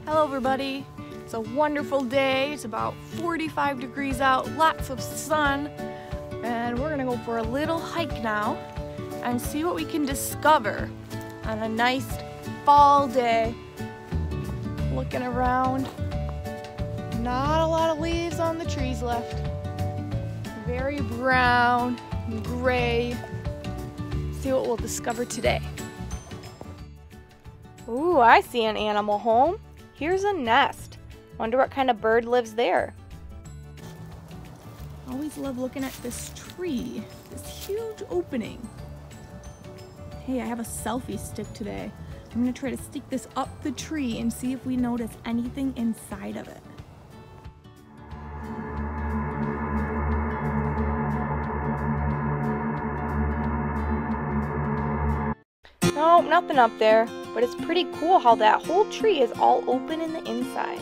Hello everybody, it's a wonderful day. It's about 45 degrees out, lots of sun, and we're gonna go for a little hike now and see what we can discover on a nice fall day. Looking around, not a lot of leaves on the trees left. Very brown and gray. See what we'll discover today. Ooh, I see an animal home. Here's a nest. Wonder what kind of bird lives there. Always love looking at this tree, this huge opening. Hey, I have a selfie stick today. I'm gonna try to stick this up the tree and see if we notice anything inside of it. Nope, nothing up there, but it's pretty cool how that whole tree is all open in the inside.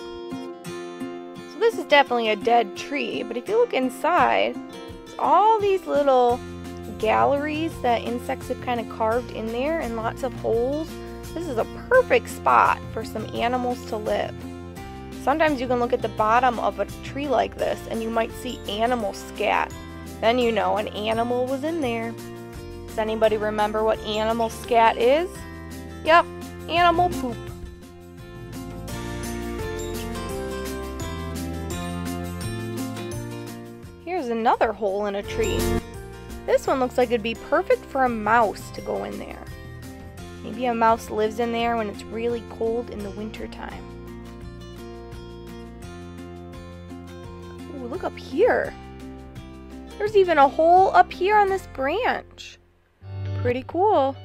So this is definitely a dead tree, but if you look inside, there's all these little galleries that insects have kind of carved in there and lots of holes. This is a perfect spot for some animals to live. Sometimes you can look at the bottom of a tree like this and you might see animal scat. Then you know an animal was in there. Does anybody remember what animal scat is? Yep, animal poop. Here's another hole in a tree. This one looks like it'd be perfect for a mouse to go in there. Maybe a mouse lives in there when it's really cold in the winter time. Ooh, look up here. There's even a hole up here on this branch. Pretty cool.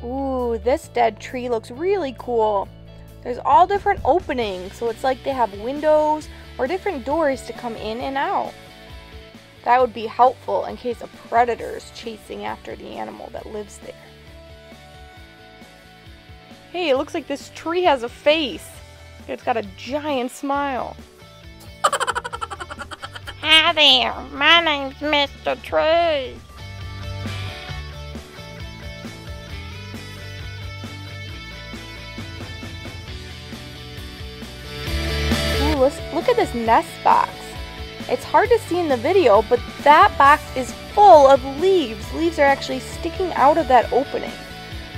Ooh, this dead tree looks really cool. There's all different openings, so it's like they have windows or different doors to come in and out. That would be helpful in case a predator is chasing after the animal that lives there. Hey, it looks like this tree has a face. It's got a giant smile. Hi there, my name's Mr. Tree. Ooh, look at this nest box. It's hard to see in the video, but that box is full of leaves. Leaves are actually sticking out of that opening.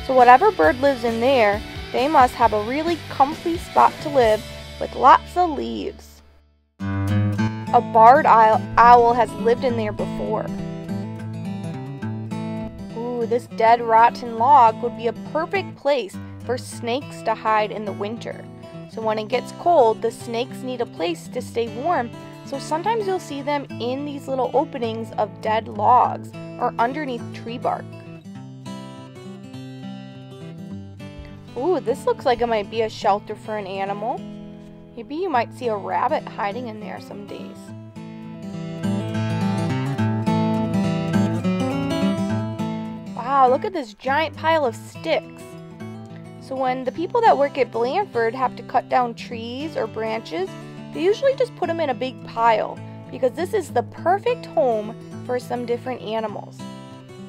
So whatever bird lives in there, they must have a really comfy spot to live with lots of leaves. A barred owl has lived in there before. Ooh, this dead rotten log would be a perfect place for snakes to hide in the winter. So when it gets cold, the snakes need a place to stay warm. So sometimes you'll see them in these little openings of dead logs or underneath tree bark. Ooh, this looks like it might be a shelter for an animal. Maybe you might see a rabbit hiding in there some days. Wow, look at this giant pile of sticks. So when the people that work at Blandford have to cut down trees or branches, they usually just put them in a big pile because this is the perfect home for some different animals.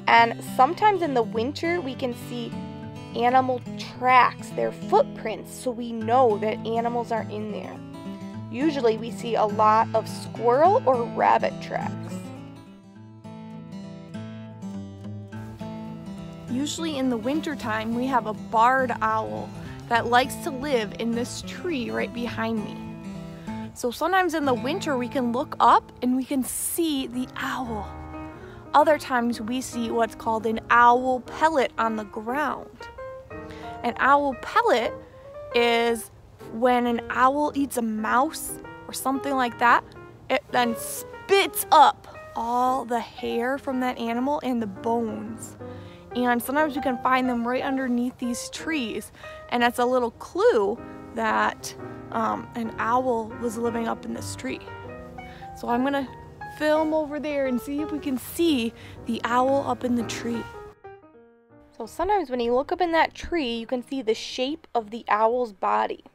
And sometimes in the winter we can see animal tracks, their footprints, so we know that animals are in there. Usually we see a lot of squirrel or rabbit tracks. Usually in the winter time we have a barred owl that likes to live in this tree right behind me. So sometimes in the winter we can look up and we can see the owl. Other times we see what's called an owl pellet on the ground. An owl pellet is when an owl eats a mouse or something like that, it then spits up all the hair from that animal and the bones. And sometimes you can find them right underneath these trees, and that's a little clue that an owl was living up in this tree. So I'm gonna film over there and see if we can see the owl up in the tree. So sometimes when you look up in that tree, you can see the shape of the owl's body.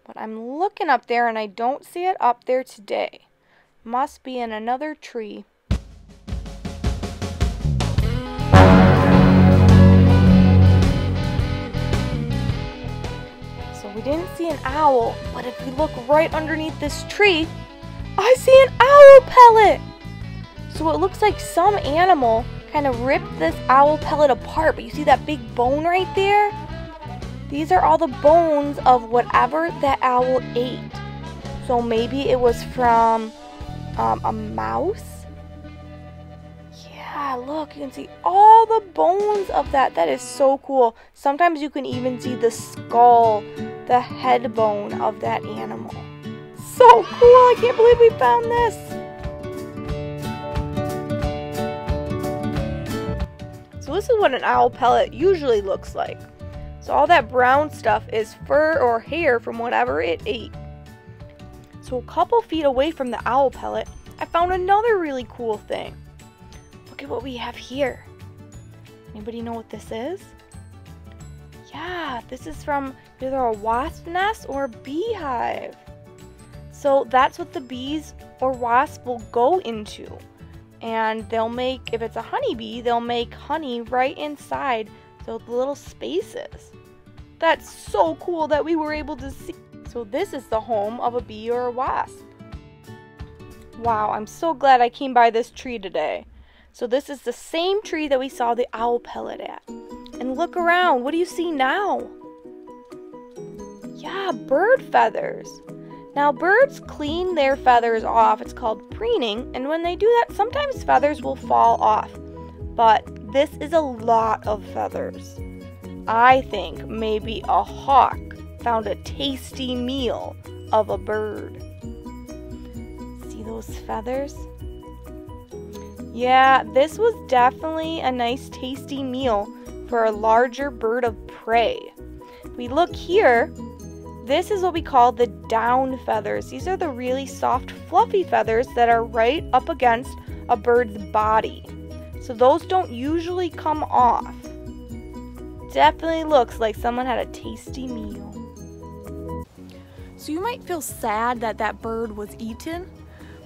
But I'm looking up there and I don't see it up there today. Must be in another tree. we didn't see an owl, but if we look right underneath this tree, I see an owl pellet. So it looks like some animal kind of ripped this owl pellet apart, but you see that big bone right there? These are all the bones of whatever that owl ate. So maybe it was from a mouse? Yeah, look, you can see all the bones of that. That is so cool. Sometimes you can even see the skull, the head bone of that animal. So cool, I can't believe we found this. So this is what an owl pellet usually looks like. So all that brown stuff is fur or hair from whatever it ate. So a couple feet away from the owl pellet, I found another really cool thing. Look at what we have here. Anybody know what this is? Yeah, this is from either a wasp nest or a beehive. So that's what the bees or wasp will go into. And they'll make, if it's a honeybee, they'll make honey right inside those little spaces. That's so cool that we were able to see. So this is the home of a bee or a wasp. Wow, I'm so glad I came by this tree today. So this is the same tree that we saw the owl pellet at. And look around, what do you see now? Yeah, bird feathers. Now birds clean their feathers off, it's called preening, and when they do that, sometimes feathers will fall off. But this is a lot of feathers. I think maybe a hawk found a tasty meal of a bird. See those feathers? Yeah, this was definitely a nice tasty meal for a larger bird of prey. If we look here, this is what we call the down feathers. These are the really soft, fluffy feathers that are right up against a bird's body. So those don't usually come off. Definitely looks like someone had a tasty meal. So you might feel sad that that bird was eaten,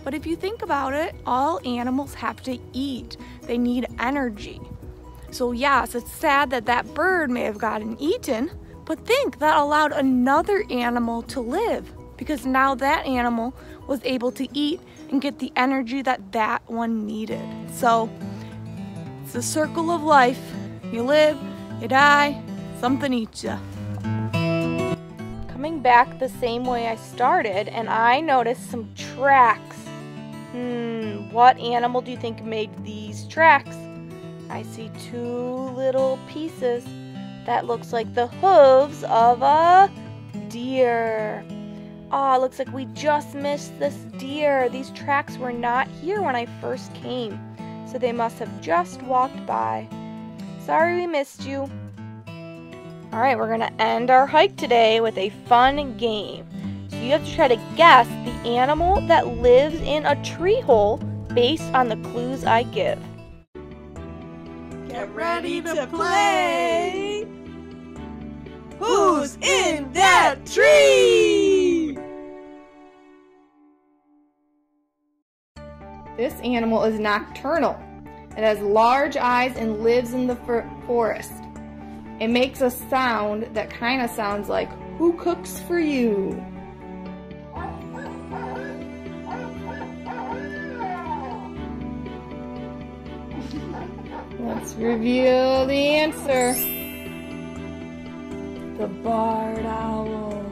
but if you think about it, all animals have to eat. They need energy. So yes, it's sad that that bird may have gotten eaten, but think that allowed another animal to live, because now that animal was able to eat and get the energy that that one needed. So it's the circle of life. You live, you die, something eats you. Coming back the same way I started, and I noticed some tracks. What animal do you think made these tracks? I see two little pieces. That looks like the hooves of a deer. Oh, it looks like we just missed this deer. These tracks were not here when I first came, so they must have just walked by. Sorry we missed you. Alright, we're going to end our hike today with a fun game. So you have to try to guess the animal that lives in a tree hole based on the clues I give. Get ready to play! Who's in that tree? This animal is nocturnal. It has large eyes and lives in the forest. It makes a sound that kind of sounds like, "Who cooks for you?" Let's reveal the answer. The barred owl.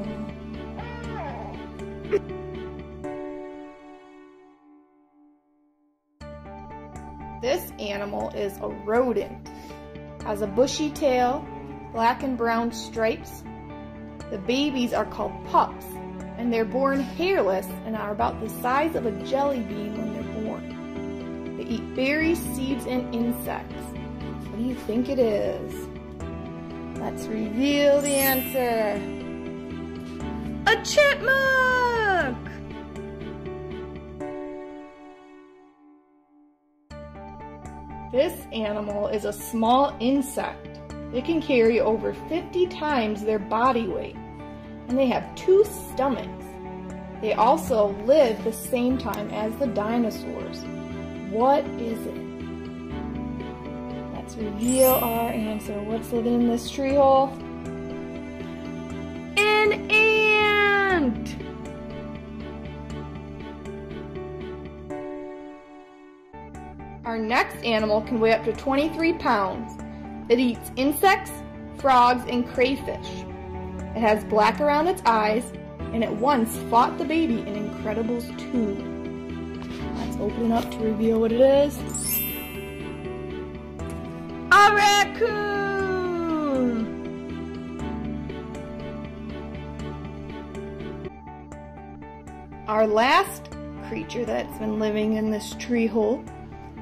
This animal is a rodent. Has a bushy tail, black and brown stripes. The babies are called pups, and they're born hairless and are about the size of a jelly bean when they're born. They eat berries, seeds, and insects. What do you think it is? Let's reveal the answer. A chipmunk! This animal is a small insect. It can carry over 50 times their body weight, and they have 2 stomachs. They also lived the same time as the dinosaurs. What is it? Let's reveal our answer. What's living in this tree hole? An Our next animal can weigh up to 23 pounds. It eats insects, frogs, and crayfish. It has black around its eyes, and it once fought the baby in Incredibles 2. Let's open it up to reveal what it is. A raccoon! Our last creature that's been living in this tree hole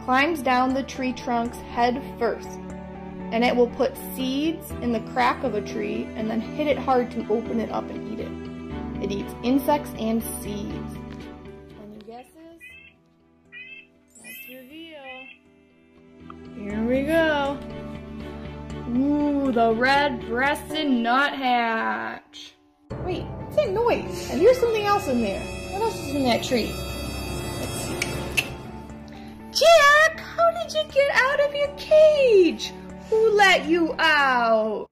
climbs down the tree trunks head first, and it will put seeds in the crack of a tree and then hit it hard to open it up and eat it. It eats insects and seeds. Any guesses? Let's reveal. Here we go. Ooh, the red-breasted nuthatch. Wait, what's that noise? I hear something else in there. What else is in that tree? Let's see. Jack, how did you get out of your cage? Who let you out?